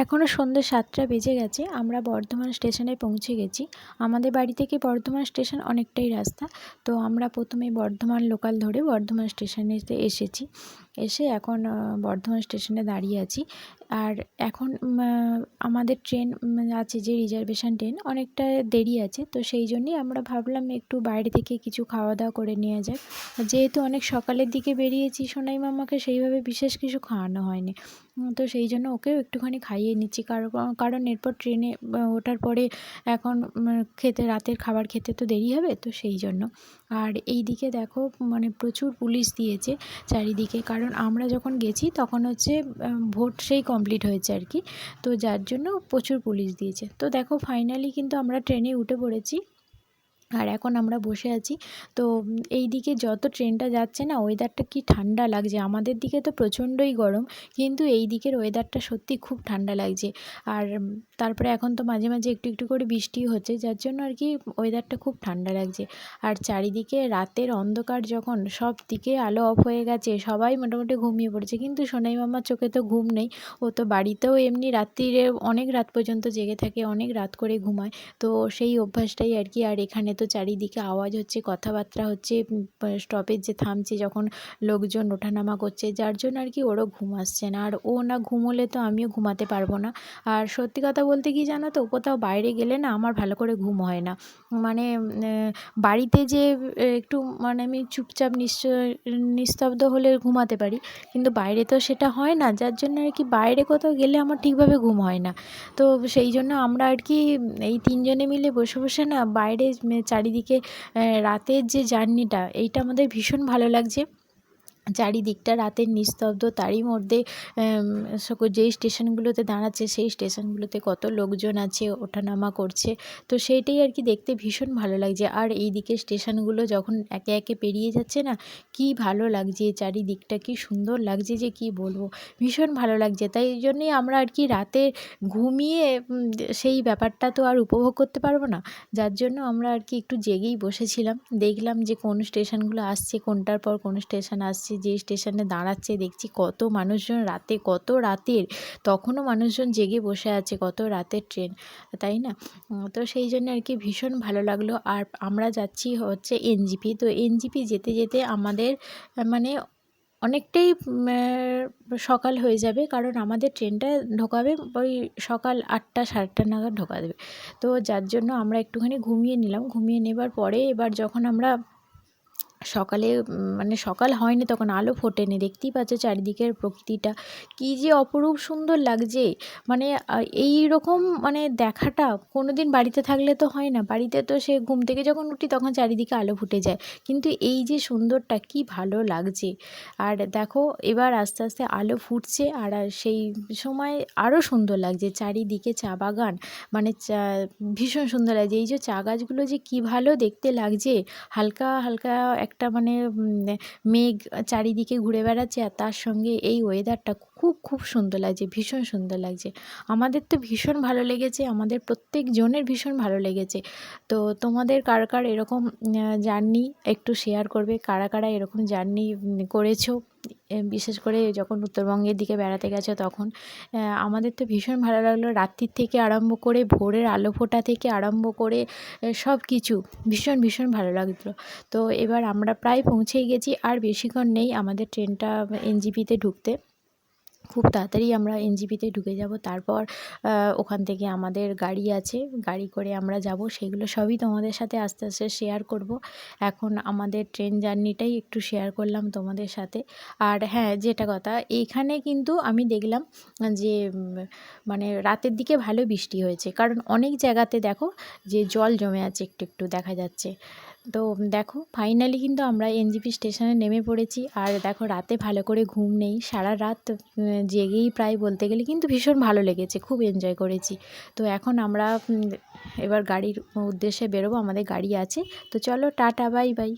এখনও সন্ধ্যে ৭টা বেজে গেছে। আমরা বর্ধমান স্টেশনে পৌঁছে গেছি। আমাদের বাড়ি থেকে বর্ধমান স্টেশন অনেকটাই রাস্তা। তো আমরা প্রথমে বর্ধমান লোকাল ধরে বর্ধমান স্টেশনেতে এসেছি। এসে এখন বর্ধমান স্টেশনে দাঁড়িয়ে আছি। আর এখন আমাদের ট্রেন আছে, যে রিজার্ভেশন ট্রেন, অনেকটা দেরি আছে। তো সেই জন্যই আমরা ভাবলাম একটু বাইরে থেকে কিছু খাওয়া দাওয়া করে নেওয়া যাক। যেহেতু অনেক সকালের দিকে বেরিয়েছি, সোনাই মামাকে সেইভাবে বিশেষ কিছু খাওয়ানো হয়নি। তো সেই জন্য ওকেও একটুখানি খাইয়ে নিচ্ছি, কারণ এরপর ট্রেনে ওঠার পরে এখন খেতে, রাতের খাবার খেতে তো দেরি হবে, তো সেই জন্য। আর এই দিকে দেখো, প্রচুর পুলিশ দিয়েছে চারিদিকে, কারণ আমরা যখন গেছি তখন হচ্ছে ভোট সেই কমপ্লিট হয়েছে আর কি। তো যার জন্য প্রচুর পুলিশ দিয়েছে। তো দেখো, ফাইনালি কিন্তু আমরা ট্রেনে উঠে পড়েছি। আর এখন আমরা বসে আছি। তো এই দিকে যত ট্রেনটা যাচ্ছে না, ওয়েদারটা কি ঠান্ডা লাগছে। আমাদের দিকে তো প্রচণ্ডই গরম, কিন্তু এই দিকের ওয়েদারটা সত্যি খুব ঠান্ডা লাগছে। আর তারপরে এখন তো মাঝে মাঝে একটু একটু করে বৃষ্টিও হচ্ছে, যার জন্য আর কি ওয়েদারটা খুব ঠান্ডা লাগছে। আর চারিদিকে রাতের অন্ধকার, যখন সব দিকে আলো অফ হয়ে গেছে, সবাই মোটামুটি ঘুমিয়ে পড়েছে, কিন্তু সোনাই মামার চোখে তো ঘুম নেই। ও তো বাড়িতেও এমনি রাত্রিরে অনেক রাত পর্যন্ত জেগে থাকে, অনেক রাত করে ঘুমায়। তো সেই অভ্যাসটাই আর কি। আর এখানে তো চারিদিকে আওয়াজ হচ্ছে, কথাবার্তা হচ্ছে, স্টপেজ যে থামছে যখন লোকজন ওঠানামা করছে, যার জন্য আর কি ওরও ঘুম আসছে না। আর ও না ঘুমোলে তো আমিও ঘুমাতে পারবো না। আর সত্যি কথা বলতে কি জানো তো, কোথাও বাইরে গেলে না আমার ভালো করে ঘুম হয় না। মানে বাড়িতে যে একটু আমি চুপচাপ নিস্তব্ধ হলে ঘুমাতে পারি, কিন্তু বাইরে তো সেটা হয় না, যার জন্য আর কি বাইরে কোথাও গেলে আমার ঠিকভাবে ঘুম হয় না। তো সেই জন্য আমরা আর কি এই তিনজনে মিলে বসে বসে না বাইরে চারিদিকে রাতের যে জার্নিটা, এইটা আমাদের ভীষণ ভালো লাগছে। চারিদিকটা রাতের নিস্তব্ধ, তারই মধ্যে যেই স্টেশনগুলোতে দাঁড়াচ্ছে সেই স্টেশনগুলোতে কত লোকজন আছে, ওঠানামা করছে। তো সেইটাই আর কি দেখতে ভীষণ ভালো লাগছে। আর এই দিকে স্টেশনগুলো যখন একে একে পেরিয়ে যাচ্ছে না, কি ভালো লাগছে, চারিদিকটা কি সুন্দর লাগছে যে কি বলবো, ভীষণ ভালো লাগছে। তাই এই জন্যই আমরা আর কি রাতে ঘুমিয়ে সেই ব্যাপারটা তো আর উপভোগ করতে পারবো না, যার জন্য আমরা আর কি একটু জেগেই বসেছিলাম। দেখলাম যে কোন স্টেশনগুলো আসছে, কোনটার পর কোন স্টেশন আসছে, যে স্টেশনে দাঁড়াচ্ছে দেখছি কত মানুষজন, রাতে কত রাতের, তখনও মানুষজন জেগে বসে আছে, কত রাতের ট্রেন, তাই না? তো সেই জন্য আর কি ভীষণ ভালো লাগলো। আর আমরা যাচ্ছি হচ্ছে এনজিপি। তো এনজিপি যেতে যেতে আমাদের মানে অনেকটাই সকাল হয়ে যাবে, কারণ আমাদের ট্রেনটা ঢোকাবে ওই সকাল 8টা, 8:30 নাগাদ ঢোকা দেবে। তো যার জন্য আমরা একটুখানি ঘুমিয়ে নিলাম। ঘুমিয়ে নেবার পরে এবার যখন আমরা সকালে সকাল হয়নি, তখন আলো ফোটেনি, দেখতেই পাচ্ছ চারিদিকের প্রকৃতিটা কী যে অপরূপ সুন্দর লাগছে। এইরকম দেখাটা কোনো দিন বাড়িতে থাকলে তো হয় না। বাড়িতে তো সে ঘুম থেকে যখন উঠি তখন চারিদিকে আলো ফুটে যায়, কিন্তু এই যে সুন্দরটা, কি ভালো লাগছে। আর দেখো, এবার আস্তে আস্তে আলো ফুটছে, আর সেই সময় আরও সুন্দর লাগছে। চারিদিকে চা বাগান, ভীষণ সুন্দর লাগছে। এই যে চা গাছগুলো যে কী ভালো দেখতে লাগছে, হালকা হালকা একটা মেঘ চারিদিকে ঘুরে বেড়াচ্ছে, আর তার সঙ্গে এই ওয়েদারটা খুব খুব সুন্দর লাগছে, ভীষণ সুন্দর লাগছে। আমাদের তো ভীষণ ভালো লেগেছে, আমাদের প্রত্যেকজনের ভীষণ ভালো লেগেছে। তো তোমাদের কার কার এরকম জার্নি একটু শেয়ার করবে, কারা কারা এরকম জার্নি করেছো, বিশেষ করে যখন উত্তরবঙ্গের দিকে বেড়াতে গেছো তখন। আমাদের তো ভীষণ ভালো লাগলো, রাত্রির থেকে আরম্ভ করে ভোরের আলো ফোটা থেকে আরম্ভ করে সব কিছু ভীষণ ভীষণ ভালো লাগলো। তো এবার আমরা প্রায় পৌঁছেই গেছি, আর বেশিক্ষণ নেই আমাদের ট্রেনটা এনজিপিতে ঢুকতে। খুব তাড়াতাড়ি আমরা এনজিপিতে ঢুকে যাব। তারপর ওখান থেকে আমাদের গাড়ি আছে, গাড়ি করে আমরা যাব। সেগুলো সবই তোমাদের সাথে আস্তে আস্তে শেয়ার করব। এখন আমাদের ট্রেন জার্নিটাই একটু শেয়ার করলাম তোমাদের সাথে। আর হ্যাঁ, যেটা কথা, এইখানে কিন্তু আমি দেখলাম যে রাতের দিকে ভালো বৃষ্টি হয়েছে, কারণ অনেক জায়গাতে দেখো যে জল জমে আছে, একটু একটু দেখা যাচ্ছে। তো দেখো, ফাইনালি কিন্তু আমরা এনজিপি স্টেশনে নেমে পড়েছি। আর দেখো, রাতে ভালো করে ঘুম নেই, সারা রাত জেগেই প্রায় বলতে গেলে, কিন্তু ভীষণ ভালো লেগেছে, খুব এনজয় করেছি। তো এখন আমরা এবার গাড়ির উদ্দেশ্যে বেরোবো, আমাদের গাড়ি আছে। তো চলো, টাটা, বাই বাই।